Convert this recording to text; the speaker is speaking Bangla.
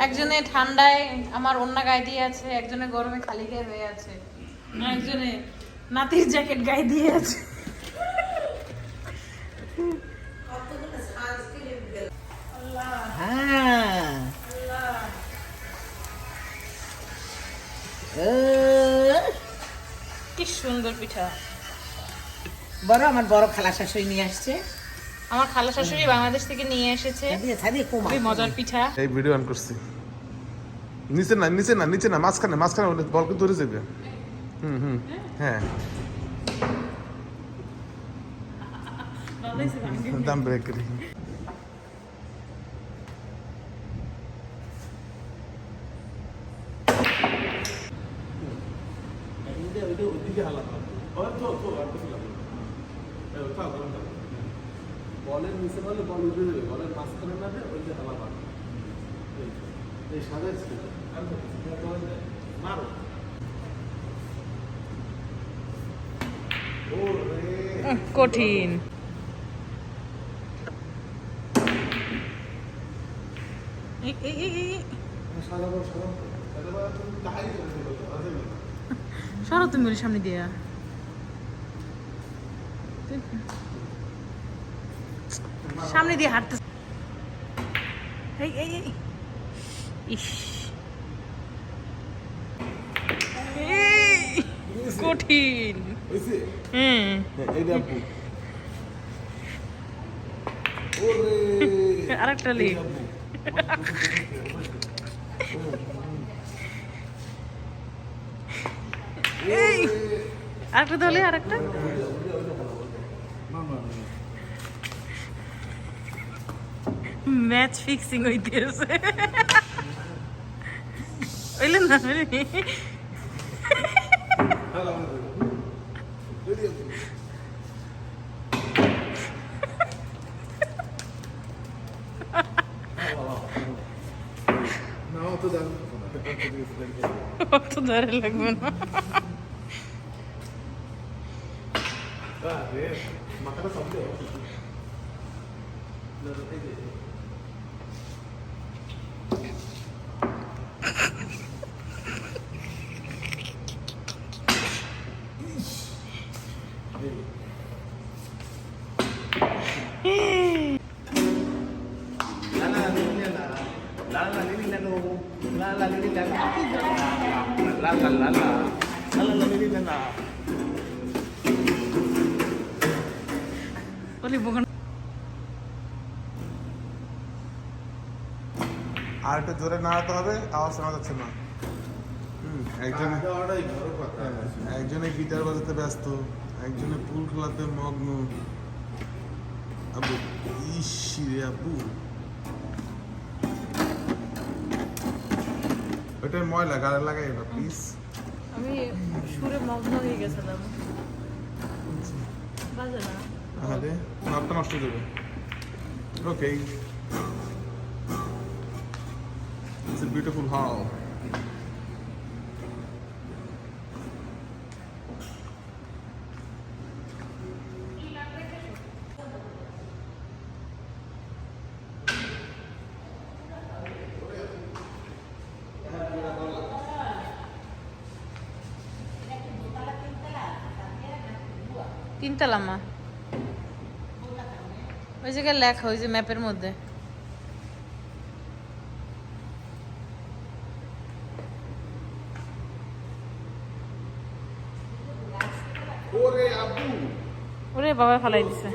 একজনে ঠান্ডায় আমার ওন্না গায়ে দিয়ে আছে, একজনে গরমে খালি গায়ে হয়ে আছে, একজনে নাতির জ্যাকেট গায়ে দিয়ে আছে। কি সুন্দর পিঠা। বড় আমার বড় খালা শাশুড়ি নিয়ে আসছে। আমার খালা শাশুড়ি বাংলাদেশ থেকে নিয়ে এসেছে খুবই মজার পিঠা। এই ভিডিও অন করছি। নিচে না নিচে না নিচে না, মাঝখানে মাঝখানে বল কিন্তু ধরে যাবে। হ্যাঁ দাম ব্রেক করি। বলের নিচে বলে বল উঠে যাবে, বলের মাঝখানে না ওই যে হালা পাবে। এই সাদা স্কিল মারো। কঠিন। সরো তুমি ওর সামনে দিয়া। সামনে দিয়ে হাঁটতে। ইস কঠিন। আরেকটা লি। আরেকটা দলে আরেকটা। ম্যাচ ফিক্সিং হইতেছে। ওইলেন না অত ধরে লাগবে না। আর একটু জোরে নাড়াতে হবে, আওয়াজ শোনা যাচ্ছে না। একজনে গিটার বাজাতে ব্যস্ত, একজনে পুল খেলাতে মগ্ন। আবু ইসিরে আবু, ওইটা ময়লা গালে লাগাই না প্লিজ। আমি সুরে মগ্ন হয়ে গেছিলাম। বাজে না। আরে নাপটা নষ্ট হয়ে যাবে। ওকে, it's a beautiful hall. তিনতলা মা, ওই জায়গায় লেখা, ওই যে ম্যাপের মধ্যে। ওরে বাবা ফালাই দিছে।